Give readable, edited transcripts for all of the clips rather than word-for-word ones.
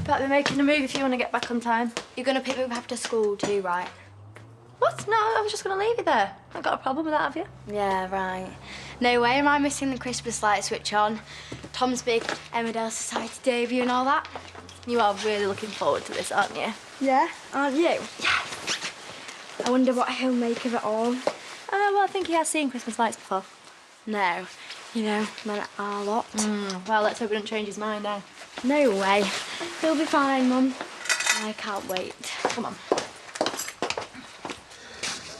Better be making a move if you want to get back on time. You're going to pick me up after school too, right? What? No, I was just going to leave you there. I've got a problem with that, have you? Yeah, right. No way am I missing the Christmas light switch on. Tom's big Emmerdale Society debut and all that. You are really looking forward to this, aren't you? Yeah, aren't you? Yeah. I wonder what he'll make of it all. Well, I think he has seen Christmas lights before. No, you know, meant a lot. Well, let's hope he doesn't change his mind now. No way. He'll be fine, Mum. I can't wait. Come on.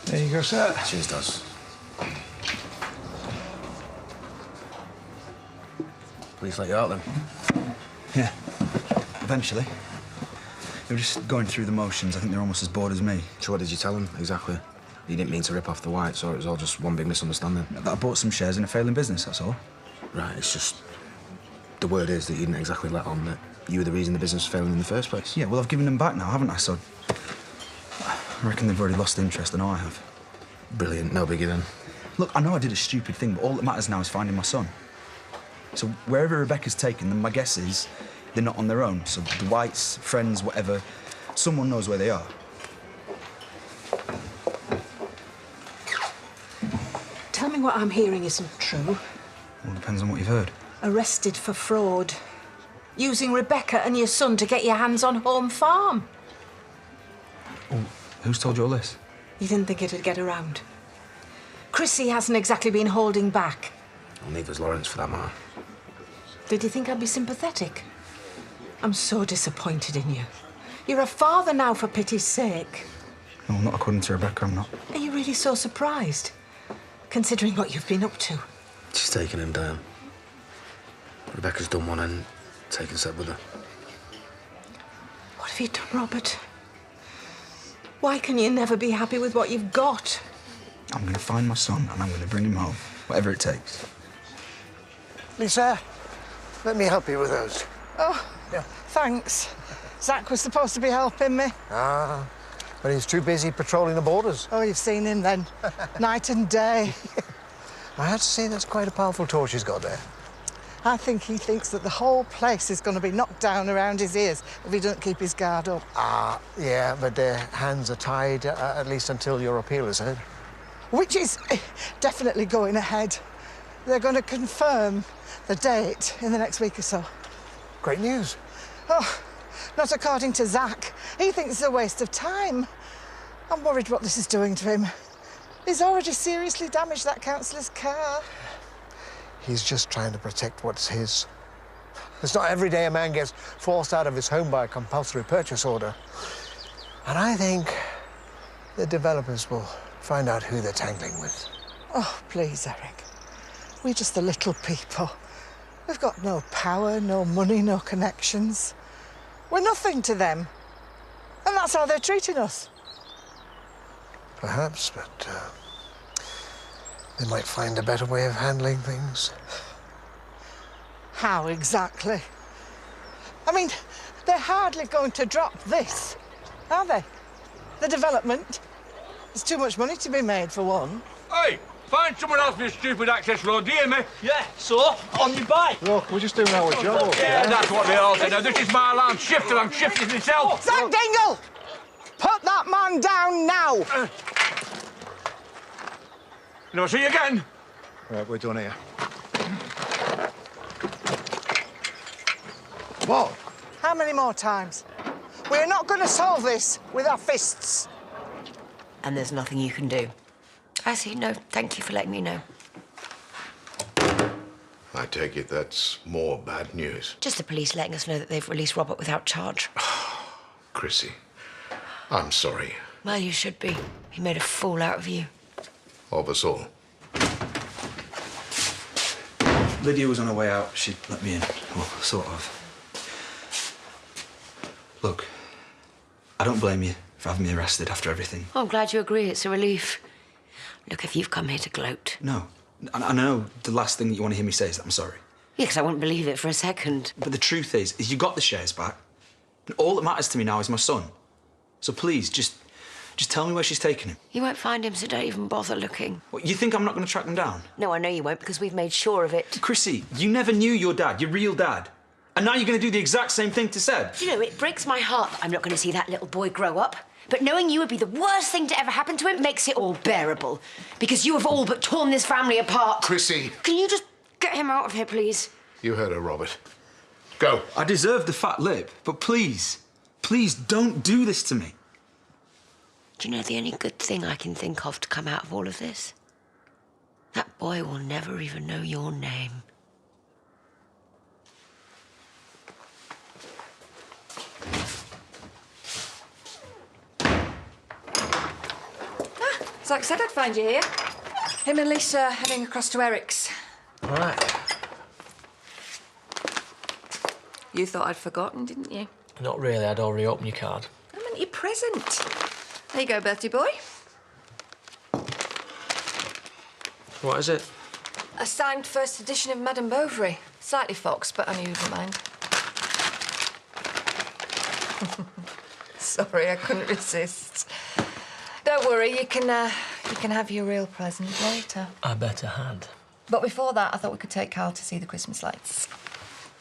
There you go, sir. Cheers, Doz. Please let you out then. Yeah, eventually. They were just going through the motions. I think they're almost as bored as me. So what did you tell them, exactly? You didn't mean to rip off the whites, or it was all just one big misunderstanding? That I bought some shares in a failing business, that's all. Right, it's just... The word is that you didn't exactly let on that you were the reason the business was failing in the first place. Yeah, well, I've given them back now, haven't I? So I reckon they've already lost interest, and I have. Brilliant, no biggie then. Look, I know I did a stupid thing, but all that matters now is finding my son. So wherever Rebecca's taken them, my guess is they're not on their own. So the Whites, friends, whatever, someone knows where they are. Tell me what I'm hearing isn't true. Well, depends on what you've heard. Arrested for fraud. Using Rebecca and your son to get your hands on Home Farm. Oh, who's told you all this? You didn't think it'd get around? Chrissy hasn't exactly been holding back. Well, neither's Lawrence, for that matter. Did you think I'd be sympathetic? I'm so disappointed in you. You're a father now, for pity's sake. No, not according to Rebecca, I'm not. Are you really so surprised? Considering what you've been up to. She's taken him down. Rebecca's done one and taken Seb with her. What have you done, Robert? Why can you never be happy with what you've got? I'm going to find my son and I'm going to bring him home, whatever it takes. Lisa, let me help you with those. Oh, Yeah. thanks. Zach was supposed to be helping me. Ah, but he's too busy patrolling the borders. Oh, you've seen him then. Night and day. I have to say that's quite a powerful torch he's got there. I think he thinks that the whole place is going to be knocked down around his ears if he doesn't keep his guard up. Yeah, but their hands are tied, at least until your appeal is heard. Which is definitely going ahead. They're going to confirm the date in the next week or so. Great news. Oh, not according to Zach. He thinks it's a waste of time. I'm worried what this is doing to him. He's already seriously damaged that councillor's car. He's just trying to protect what's his. It's not every day a man gets forced out of his home by a compulsory purchase order. And I think the developers will find out who they're tangling with. Oh, please, Eric. We're just the little people. We've got no power, no money, no connections. We're nothing to them. And that's how they're treating us. Perhaps, but they might find a better way of handling things. How exactly? I mean, they're hardly going to drop this, are they? The development. There's too much money to be made, for one. Hey, find someone else for your stupid access road, do you hear me? Yeah, so, on your bike. Look, we're just doing our job over Yeah, here. that's what they all say. Now, this is my alarm shifter. I'm shifting myself. Zach Dingle! Put that man down now! Never see you again. Right, we're done here. What? How many more times? We're not going to solve this with our fists. And there's nothing you can do. I see. No, thank you for letting me know. I take it that's more bad news. Just the police letting us know that they've released Robert without charge. Chrissy, I'm sorry. Well, you should be. He made a fool out of you. Of us all. Lydia was on her way out. She let me in. Well, sort of. Look, I don't blame you for having me arrested after everything. Oh, I'm glad you agree. It's a relief. Look, if you've come here to gloat... No. I know the last thing that you want to hear me say is that I'm sorry. Yeah, because I wouldn't believe it for a second. But the truth is you got the shares back. And all that matters to me now is my son. So please, just tell me where she's taken him. You won't find him, so don't even bother looking. What, you think I'm not going to track them down? No, I know you won't, because we've made sure of it. Chrissy, you never knew your dad, your real dad. And now you're going to do the exact same thing to Seb. Do you know, it breaks my heart that I'm not going to see that little boy grow up. But knowing you would be the worst thing to ever happen to him makes it all bearable. Because you have all but torn this family apart. Chrissy. Can you just get him out of here, please? You heard her, Robert. Go. I deserve the fat lip, but please, please don't do this to me. Do you know the only good thing I can think of to come out of all of this? That boy will never even know your name. So like I said, I'd find you here. Him and Lisa are heading across to Eric's. All right. You thought I'd forgotten, didn't you? Not really. I'd already opened your card. I meant your present. There you go, birthday boy. What is it? A signed first edition of Madame Bovary. Slightly foxed, but only you don't mind. Sorry, I couldn't resist. Don't worry, you can have your real present later. I bet I had. But before that, I thought we could take Carl to see the Christmas lights.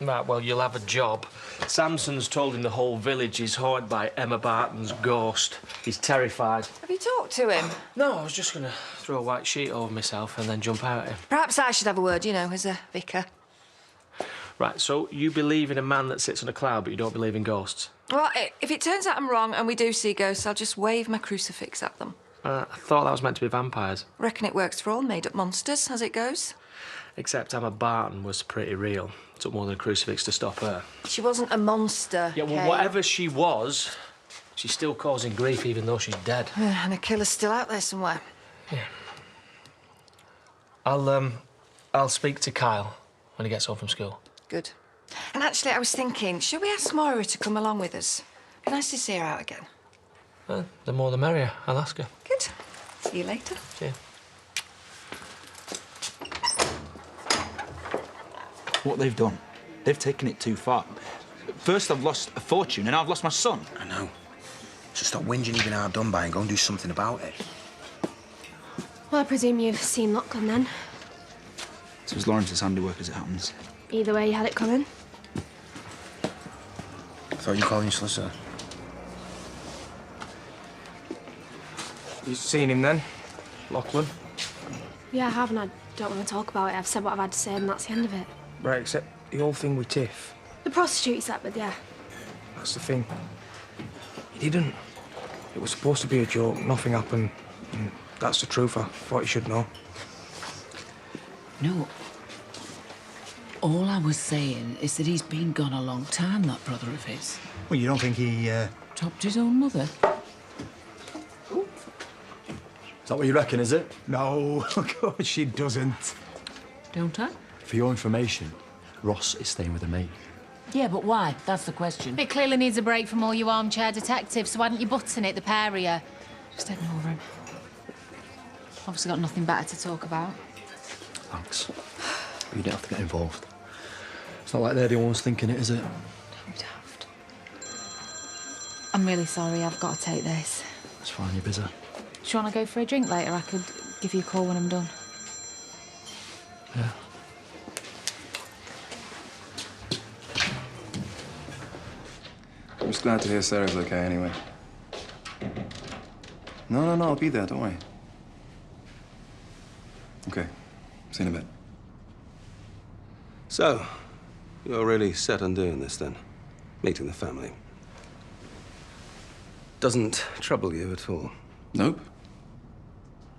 Right, well, you'll have a job. Samson's told him the whole village is haunted by Emma Barton's ghost. He's terrified. Have you talked to him? No, I was just going to throw a white sheet over myself and then jump out at him. Perhaps I should have a word, you know, as a vicar. Right, so you believe in a man that sits on a cloud, but you don't believe in ghosts? Well, if it turns out I'm wrong and we do see ghosts, I'll just wave my crucifix at them. I thought that was meant to be vampires. Reckon it works for all made-up monsters, as it goes. Except Emma Barton was pretty real. Took more than a crucifix to stop her. She wasn't a monster. Yeah, well, Kay. whatever she was, she's still causing grief even though she's dead. And a killer's still out there somewhere. Yeah. I'll speak to Kyle when he gets home from school. Good. And actually, I was thinking, should we ask Moira to come along with us? Be nice to see her out again. The more the merrier. I'll ask her. Good. See you later. See you. What they've done, they've taken it too far. First I've lost a fortune, and now I've lost my son. I know. So stop whinging you've been hard done by and go and do something about it. Well, I presume you've seen Lachlan then. So it's Lawrence's handiwork as it happens. Either way, you had it coming. I thought you were calling your solicitor. You seen him then, Lachlan? Yeah, I have, and I don't want to talk about it. I've said what I've had to say, and that's the end of it. Right, except the whole thing with Tiff. The prostitute you slept with, yeah. That's the thing. He didn't. It was supposed to be a joke. Nothing happened. And that's the truth. I thought you should know. No. All I was saying is that he's been gone a long time, that brother of his. Well, you don't think he, Topped his own mother? Is that what you reckon, is it? No, of course she doesn't. Don't I? For your information, Ross is staying with a mate. Yeah, but why? That's the question. It clearly needs a break from all you armchair detectives, so why don't you button it, the pair of you? Just ignore him. Obviously got nothing better to talk about. Thanks. But you don't have to get involved. It's not like they're the ones thinking it, is it? How daft. I'm really sorry, I've got to take this. It's fine, you're busy. Do you want to go for a drink later? I could give you a call when I'm done. Yeah. I'm just glad to hear Sarah's okay anyway. No, I'll be there, don't worry. Okay, see you in a bit. So, you're really set on doing this then? Meeting the family? Doesn't trouble you at all? Nope.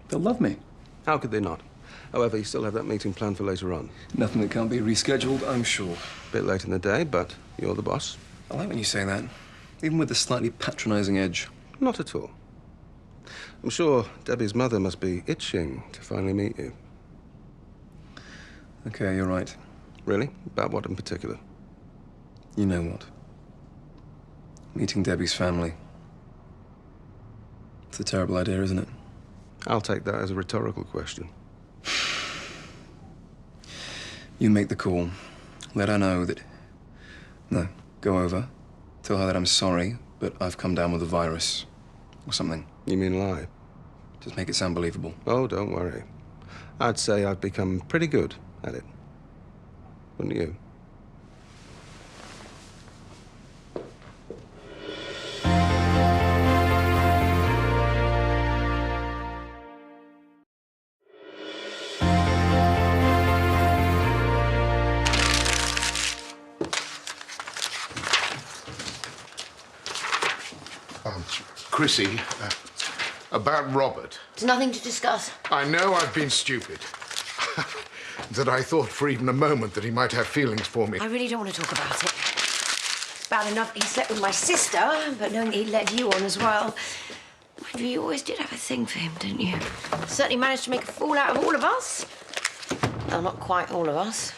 They'll love me. How could they not? However, you still have that meeting planned for later on. Nothing that can't be rescheduled, I'm sure. Bit late in the day, but you're the boss. I like when you say that, even with the slightly patronizing edge. Not at all. I'm sure Debbie's mother must be itching to finally meet you. Okay, you're right. Really? About what in particular? You know what? Meeting Debbie's family. It's a terrible idea, isn't it? I'll take that as a rhetorical question. You make the call. Let her know that... No, go over. Tell her that I'm sorry, but I've come down with a virus. Or something. You mean lie? Just make it sound believable. Oh, don't worry. I'd say I've become pretty good at it. Wouldn't you? Chrissy, about Robert. There's nothing to discuss. I know I've been stupid. That I thought for even a moment that he might have feelings for me. I really don't want to talk about it. It's bad enough he slept with my sister, but knowing he'd led you on as well. Mind you, you always did have a thing for him, didn't you? Certainly managed to make a fool out of all of us. Well, not quite all of us.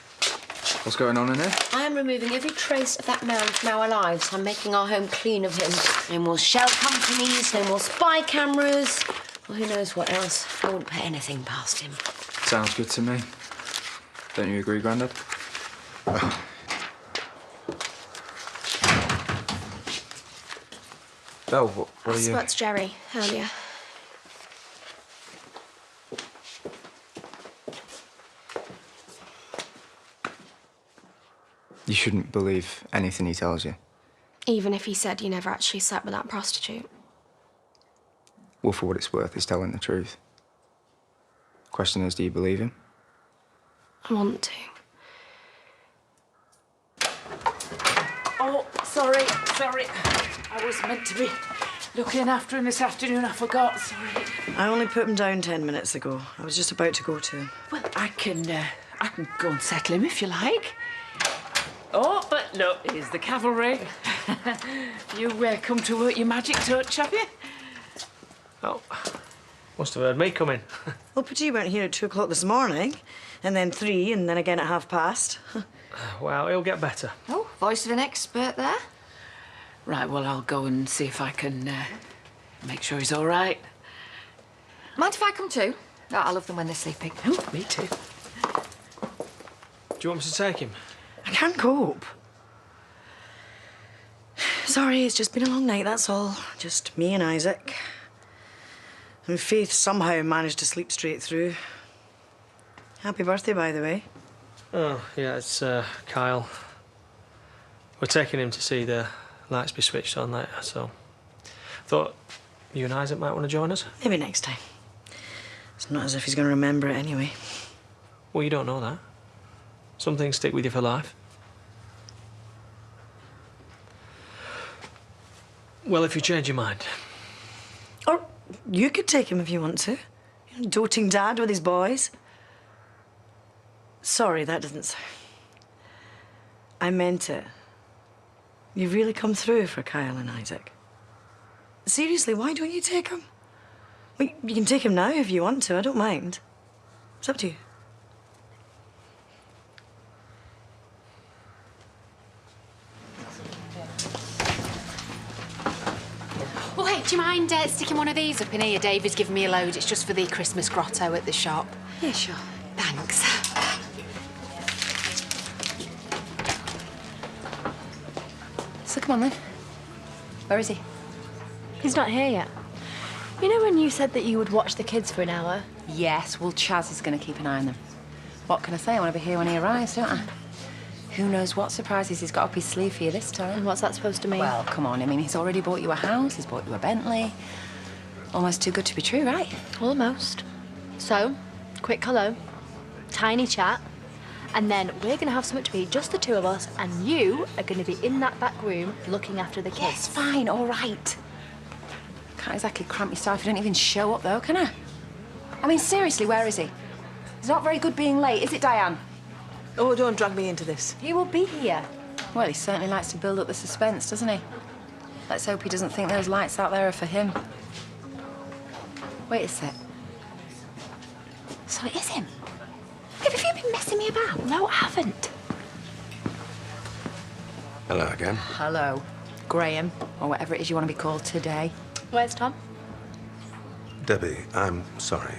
What's going on in here? I am removing every trace of that man from our lives. I'm making our home clean of him. No more shell companies, no more spy cameras. Well, who knows what else. I wouldn't put anything past him. Sounds good to me. Don't you agree, Grandad? Belle, what are you... I spoke to Jerry earlier. You shouldn't believe anything he tells you. Even if he said you never actually slept with that prostitute. Well, for what it's worth, he's telling the truth. Question is, do you believe him? I want to. Oh, sorry. I was meant to be looking after him this afternoon. I forgot, sorry. I only put him down 10 minutes ago. I was just about to go to him. Well, I can go and settle him if you like. Oh, but look, here's the cavalry. You come to work your magic touch, have you? Oh, must have heard me coming. Well, but you weren't here at 2 o'clock this morning, and then 3, and then again at past. Well, he'll get better. Oh, voice of an expert there. Right, well, I'll go and see if I can make sure he's all right. Mind if I come too? Oh, I love them when they're sleeping. Oh, me too. Do you want me to take him? I can't cope. Sorry, it's just been a long night, that's all. Just me and Isaac. And Faith somehow managed to sleep straight through. Happy birthday, by the way. Oh, yeah, it's Kyle. We're taking him to see the lights be switched on later, so... Thought you and Isaac might want to join us? Maybe next time. It's not as if he's going to remember it anyway. Well, you don't know that. Some things stick with you for life. Well, if you change your mind. Or you could take him if you want to. You know, doting dad with his boys. Sorry, that doesn't sound... I meant it. You've really come through for Kyle and Isaac. Seriously, why don't you take him? Well, you can take him now if you want to, I don't mind. It's up to you. Oh, hey, do you mind sticking one of these up in here? David's given me a load. It's just for the Christmas grotto at the shop. Yeah, sure. Thanks. So come on then. Where is he? He's not here yet. You know when you said that you would watch the kids for an hour? Yes, well, Chaz is going to keep an eye on them. What can I say? I want to be here when he arrives, don't I? Who knows what surprises he's got up his sleeve for you this time. And what's that supposed to mean? Well, come on. I mean, he's already bought you a house. He's bought you a Bentley. Almost too good to be true, right? Almost. So, quick hello, tiny chat, and then we're going to have something to be just the two of us, and you are going to be in that back room looking after the kids. Yes, fine, all right. Can't exactly cramp your style if you don't even show up, though, can I? I mean, seriously, where is he? It's not very good being late, is it, Diane? Oh, don't drag me into this. He will be here. Well, he certainly likes to build up the suspense, doesn't he? Let's hope he doesn't think those lights out there are for him. Wait a sec. So it is him? Have you been messing me about? No, I haven't. Hello again. Hello, Graham, or whatever it is you want to be called today. Where's Tom? Debbie, I'm sorry.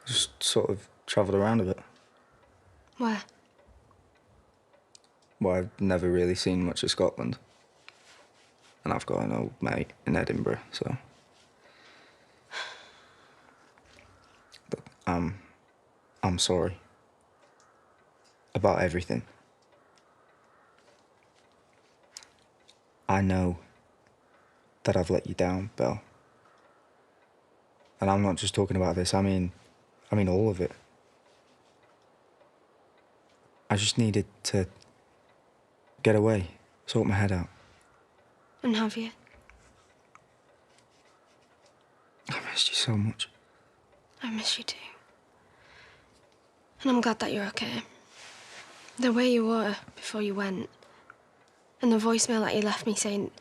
Just sort of travelled around a bit. Where? Well, I've never really seen much of Scotland. And I've got an old mate in Edinburgh, so... But I'm sorry. About everything. I know that I've let you down, Belle. And I'm not just talking about this, I mean all of it. I just needed to get away, sort my head out. And have you? I missed you so much. I miss you too. And I'm glad that you're okay. The way you were before you went, and the voicemail that you left me saying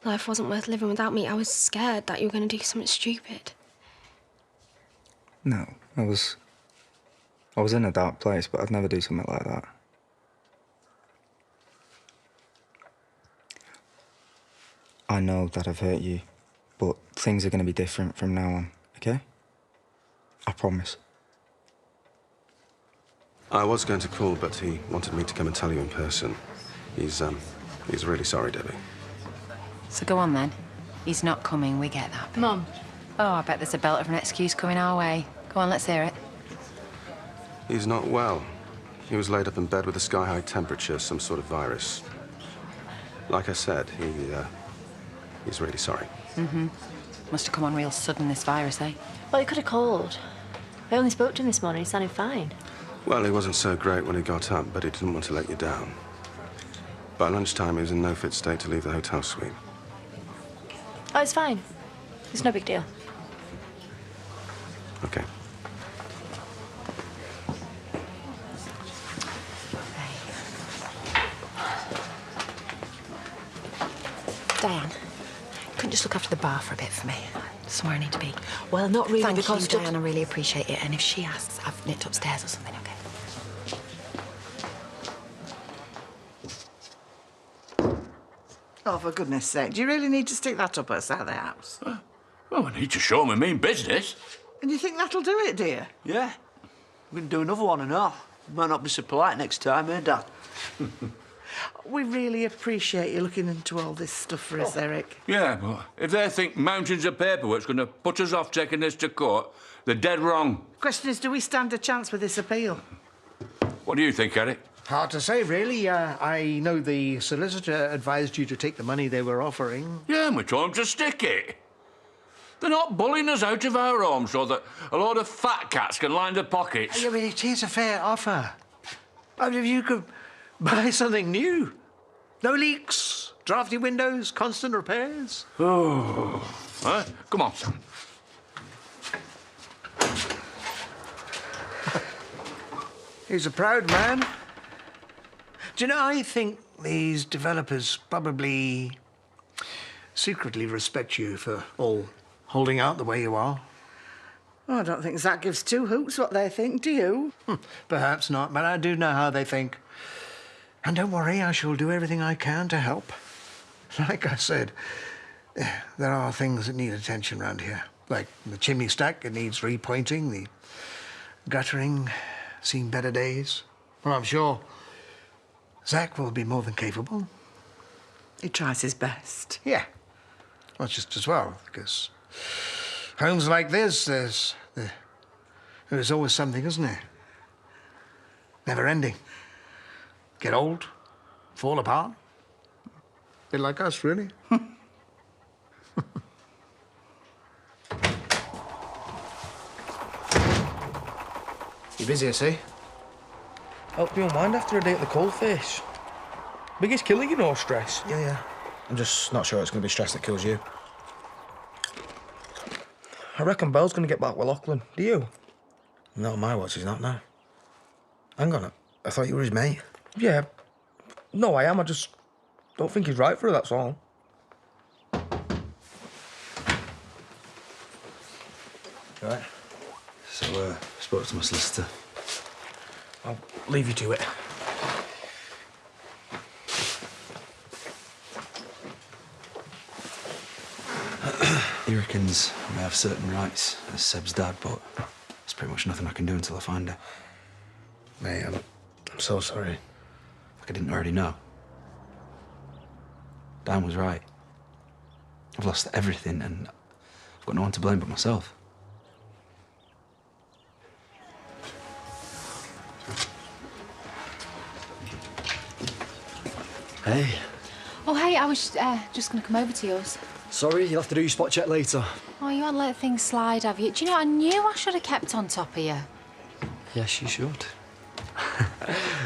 life wasn't worth living without me, I was scared that you were going to do something stupid. No, I was in a dark place, but I'd never do something like that. I know that I've hurt you, but things are going to be different from now on, okay? I promise. I was going to call, but he wanted me to come and tell you in person. He's really sorry, Debbie. So go on then. He's not coming, we get that. Mum. Oh, I bet there's a belt of an excuse coming our way. Go on, let's hear it. He's not well. He was laid up in bed with a sky-high temperature, some sort of virus. Like I said, he's really sorry. Mm-hmm. Must have come on real sudden, this virus, eh? Well, he could have called. I only spoke to him this morning. He sounded fine. Well, he wasn't so great when he got up, but he didn't want to let you down. By lunchtime, he was in no fit state to leave the hotel suite. Oh, it's fine. It's no big deal. Okay. Diane, couldn't just look after the bar for a bit for me? Somewhere I need to be. Well, not really, Thank because... you, Diane, I really appreciate it. And if she asks, I've nipped upstairs or something, okay? Oh, for goodness sake, do you really need to stick that up outside the house? Well, I need to show my mean business. And you think that'll do it, dear? Yeah. We can do another one and all. Might not be so polite next time, eh, Dad? We really appreciate you looking into all this stuff for us, Eric. Yeah, but if they think mountains of paperwork's going to put us off taking this to court, they're dead wrong. Question is, do we stand a chance with this appeal? What do you think, Eric? Hard to say, really. I know the solicitor advised you to take the money they were offering. Yeah, and we told them to stick it. They're not bullying us out of our homes so that a load of fat cats can line their pockets. Yeah, but it is a fair offer. I mean, if you could buy something new. No leaks, drafty windows, constant repairs. Oh, huh? Come on. He's a proud man. Do you know, I think these developers probably secretly respect you for all holding out the way you are. Oh, I don't think Zach gives two hoots what they think, do you? Perhaps not, but I do know how they think. And don't worry, I shall do everything I can to help. Like I said, there are things that need attention around here. Like the chimney stack, it needs repointing, the guttering, seen better days. Well, I'm sure Zach will be more than capable. He tries his best. Yeah. Well, just as well, because homes like this, there's always something, isn't there? Never ending. Get old, fall apart. Bit like us, really. You busy, I see? Help you unwind after a day at the coalface. Biggest killer, you know, stress. Yeah. I'm just not sure it's going to be stress that kills you. I reckon Belle's going to get back with Lachlan. Do you? Not on my watch, he's not, no. Hang on, I thought you were his mate. Yeah. No, I am. I just don't think he's right for her, that's all. Right. So, spoke to my solicitor. I'll leave you to it. He reckons I may have certain rights as Seb's dad, but there's pretty much nothing I can do until I find her. Mate, I'm so sorry. Like I didn't already know. Dan was right. I've lost everything and I've got no one to blame but myself. Hey. Oh, hey, I was just going to come over to yours. Sorry, you'll have to do your spot check later. Oh, you haven't let things slide, have you? Do you know, I knew I should have kept on top of you. Yes, you should.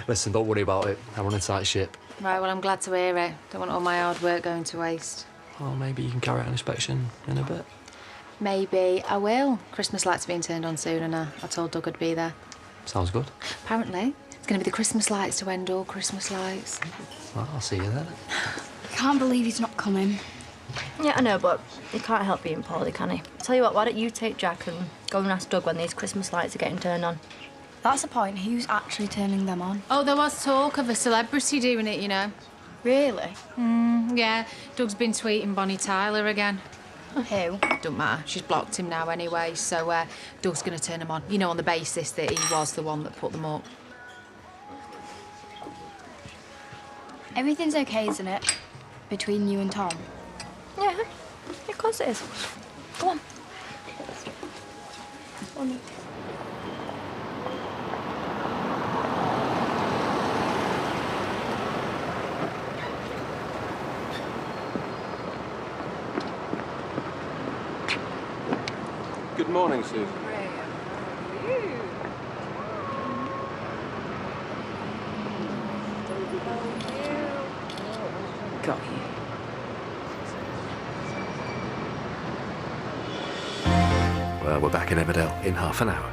Listen, don't worry about it. I run a tight ship. Right, well, I'm glad to hear it. Don't want all my hard work going to waste. Well, maybe you can carry out an inspection in a bit. Maybe I will. Christmas lights are being turned on soon, and I told Doug I'd be there. Sounds good. Apparently, it's going to be the Christmas lights to end all Christmas lights. Well, I'll see you then. I can't believe he's not coming. Yeah, I know, but he can't help being poorly, can he? Tell you what, why don't you take Jack and go and ask Doug when these Christmas lights are getting turned on? That's the point. Who's actually turning them on? Oh, there was talk of a celebrity doing it, you know. Really? Yeah, Doug's been tweeting Bonnie Tyler again. Who? Don't matter. She's blocked him now anyway, so Doug's going to turn him on. You know, on the basis that he was the one that put them up. Everything's okay, isn't it? Between you and Tom? Yeah, of course it is. Go on. Good morning, Susan. Got you. Well, we're back in Emmerdale in half an hour.